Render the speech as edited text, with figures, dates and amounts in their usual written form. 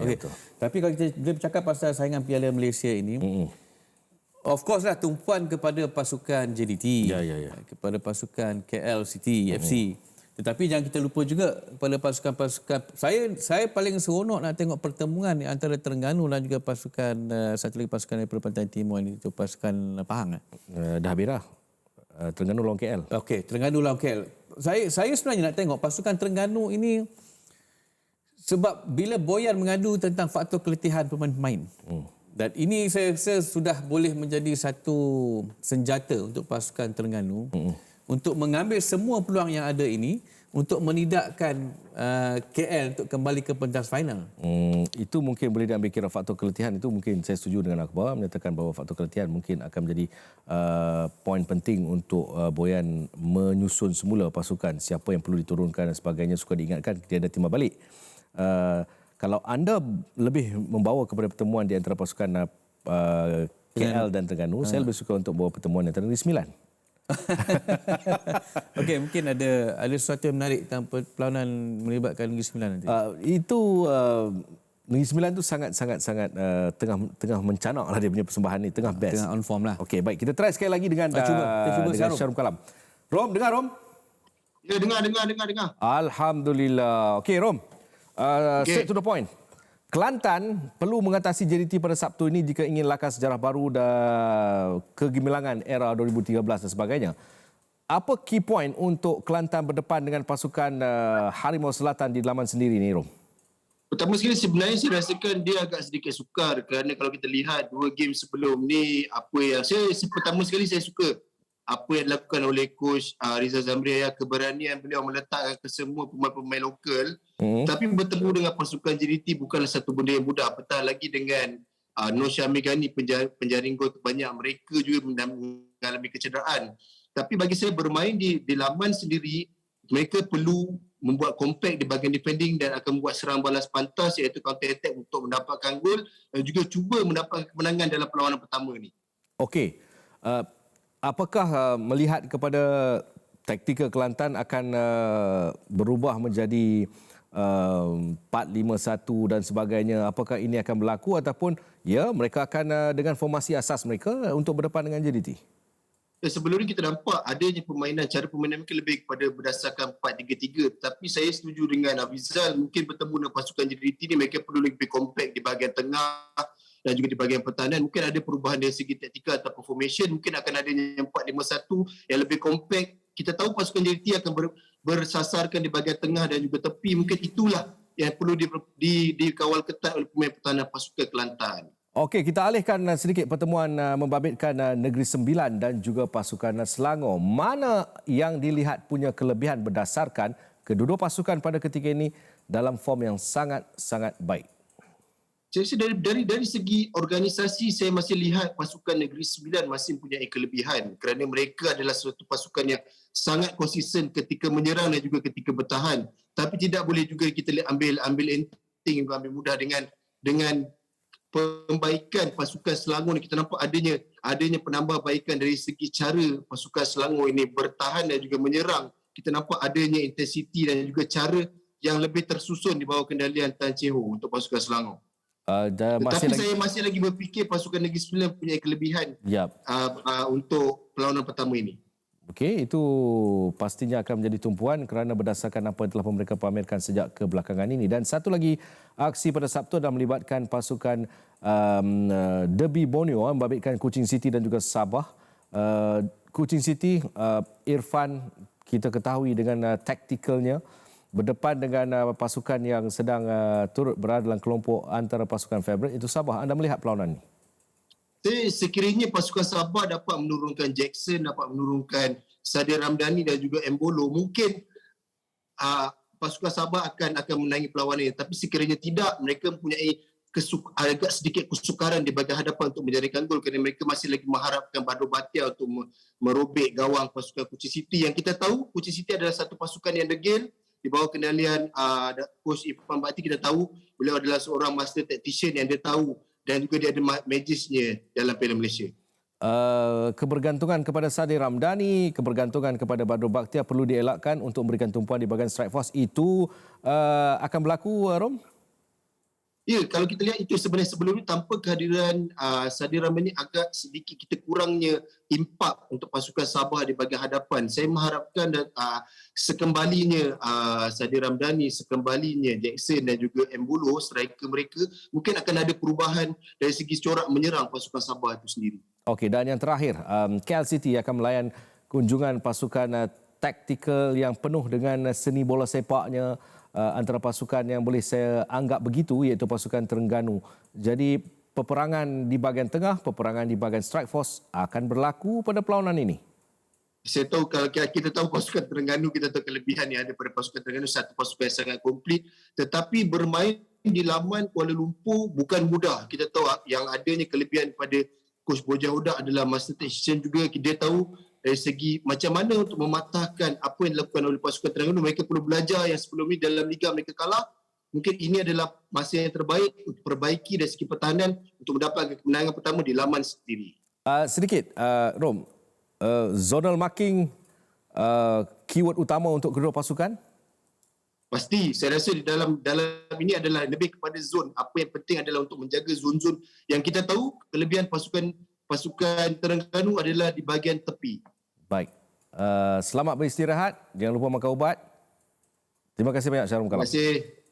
Okey. betul. Tapi kalau kita bercakap pasal saingan Piala Malaysia ini, of course lah tumpuan kepada pasukan JDT, kepada pasukan KL City FC. Tetapi jangan kita lupa juga kepada pasukan-pasukan. Saya paling seronok nak tengok pertemuan antara Terengganu dan juga pasukan satu lagi pasukan daripada Pantai Timur ini, itu pasukan Pahang. Dah habis dah. Terengganu lawan KL. Okey, Terengganu lawan KL. Saya sebenarnya nak tengok pasukan Terengganu ini sebab bila Boyan mengadu tentang faktor keletihan pemain-pemain. Dan ini saya rasa sudah boleh menjadi satu senjata untuk pasukan Terengganu untuk mengambil semua peluang yang ada ini untuk menidakkan KL untuk kembali ke pentas final. Itu mungkin boleh diambil kira faktor keletihan. Itu mungkin saya setuju dengan Akbar menyatakan bahawa faktor keletihan mungkin akan menjadi poin penting untuk Boyan menyusun semula pasukan, siapa yang perlu diturunkan dan sebagainya. Suka diingatkan dia ada timbal balik. Kalau anda lebih membawa kepada pertemuan di antara pasukan KL dan Terengganu, saya lebih suka untuk bawa pertemuan antara Negeri Sembilan. Okey, mungkin ada sesuatu yang menarik tentang perlawanan melibatkan Negeri Sembilan nanti. Negeri Sembilan tu sangat tengah mencanak lah dia punya persembahan ni, tengah best. Tengah on form lah. Okey, baik, kita try sekali lagi dengan dengan Syarum Kalam. Rom, dengar Rom? Ya, dengar. Alhamdulillah. Okey, Rom. Straight to the point. Kelantan perlu mengatasi JDT pada Sabtu ini jika ingin lakar sejarah baru dan kegemilangan era 2013 dan sebagainya. Apa key point untuk Kelantan berdepan dengan pasukan Harimau Selatan di laman sendiri ni, Rom? Pertama sekali sebenarnya saya rasakan dia agak sedikit sukar kerana kalau kita lihat dua game sebelum ni, pertama sekali saya suka apa yang dilakukan oleh coach Rizal Zamri, keberanian beliau meletakkan ke semua pemain-pemain lokal. Tapi bertemu dengan pasukan JDT bukanlah satu benda yang mudah, apatah lagi dengan Nur Syamil Ghani, penjaring gol terbanyak, mereka juga mengalami kecederaan. Tapi bagi saya bermain di laman sendiri, mereka perlu membuat compact di bahagian defending dan akan membuat serang balas pantas iaitu counter attack untuk mendapatkan gol dan juga cuba mendapatkan kemenangan dalam perlawanan pertama ni. Okey. Apakah melihat kepada taktikal Kelantan akan berubah menjadi 4-5-1 dan sebagainya? Apakah ini akan berlaku ataupun mereka akan dengan formasi asas mereka untuk berdepan dengan JDT? Sebelum ni kita nampak adanya cara permainan mereka lebih kepada berdasarkan 4-3-3. Tapi saya setuju dengan Afizal, mungkin bertemu dengan pasukan JDT ni mereka perlu lebih compact di bahagian tengah dan juga di bahagian pertahanan. Mungkin ada perubahan dari segi taktikal atau formation, mungkin akan adanya 4-5-1 yang lebih compact. Kita tahu pasukan JDT akan bersasarkan di bahagian tengah dan juga tepi. Mungkin itulah yang perlu dikawal ketat oleh pemain pertahanan pasukan Kelantan. Okey, kita alihkan sedikit pertemuan membabitkan Negeri Sembilan dan juga pasukan Selangor. Mana yang dilihat punya kelebihan berdasarkan kedua-dua pasukan pada ketika ini dalam form yang sangat baik? Saya rasa dari segi organisasi, saya masih lihat pasukan Negeri Sembilan masih mempunyai kelebihan kerana mereka adalah suatu pasukan yang sangat konsisten ketika menyerang dan juga ketika bertahan. Tapi tidak boleh juga kita ambil enteng, ambil mudah dengan pembaikan pasukan Selangor ni. Kita nampak adanya penambahbaikan dari segi cara pasukan Selangor ini bertahan dan juga menyerang. Kita nampak adanya intensiti dan juga cara yang lebih tersusun di bawah kendalian Tan Chee Ho untuk pasukan Selangor. Tetapi saya masih lagi berfikir pasukan Negeri Sembilan punya kelebihan untuk perlawanan pertama ini. Okey, itu pastinya akan menjadi tumpuan kerana berdasarkan apa yang telah mereka pamerkan sejak kebelakangan ini. Dan satu lagi aksi pada Sabtu adalah melibatkan pasukan Derby Borneo membabitkan Kuching City dan juga Sabah. Kuching City, Irfan kita ketahui dengan taktikalnya berdepan dengan pasukan yang sedang turut berada dalam kelompok antara pasukan favorit itu Sabah. Anda melihat perlawanan ini? Sekiranya pasukan Sabah dapat menurunkan Jackson, dapat menurunkan Sadir Ramdhani dan juga Embolo, mungkin pasukan Sabah akan menangi perlawanan ini. Tapi sekiranya tidak, mereka mempunyai agak sedikit kesukaran di bahagian hadapan untuk menjadikan gol kerana mereka masih lagi mengharapkan Badru Bhatia untuk merobek gawang pasukan Kuching City. Yang kita tahu, Kuching City adalah satu pasukan yang degil di bawah kendalian coach Irfan Bhatti. Kita tahu beliau adalah seorang master tactician yang dia tahu dan juga dia ada magisnya dalam Piala Malaysia. Kebergantungan kepada Sadir Ramdhani, kebergantungan kepada Badru Bhatia perlu dielakkan untuk memberikan tumpuan di bahagian strike force. Itu akan berlaku, Rom? Ya, kalau kita lihat itu sebenarnya sebelum ni tanpa kehadiran Sadir Rahmani agak sedikit kita kurangnya impak untuk pasukan Sabah di bahagian hadapan. Saya mengharapkan sekembalinya Sadir Ramdhani, sekembalinya Jackson dan juga Embolo, striker mereka, mungkin akan ada perubahan dari segi corak menyerang pasukan Sabah itu sendiri. Okey, dan yang terakhir, KL City akan melayan kunjungan pasukan taktikal yang penuh dengan seni bola sepaknya, antara pasukan yang boleh saya anggap begitu, iaitu pasukan Terengganu. Jadi peperangan di bahagian tengah, peperangan di bahagian strike force akan berlaku pada perlawanan ini. Saya tahu kalau kita tahu pasukan Terengganu, kita tahu kelebihan yang ada pada pasukan Terengganu, satu pasukan yang sangat komplit, tetapi bermain di laman Kuala Lumpur bukan mudah. Kita tahu yang adanya kelebihan pada Coach Bojang Udak adalah master tactician juga. Dia tahu dari segi macam mana untuk mematahkan apa yang dilakukan oleh pasukan Terengganu. Mereka perlu belajar yang sebelum ini dalam liga mereka kalah. Mungkin ini adalah masa yang terbaik untuk perbaiki dari segi pertahanan untuk mendapatkan kemenangan pertama di laman sendiri. Sedikit, Rom, zonal marking keyword utama untuk kedua pasukan? Pasti, saya rasa di dalam ini adalah lebih kepada zon. Apa yang penting adalah untuk menjaga zon-zon yang kita tahu kelebihan pasukan Terengganu adalah di bahagian tepi. Baik. Selamat beristirahat. Jangan lupa makan ubat. Terima kasih banyak, Syahrum Kalam. Terima kasih.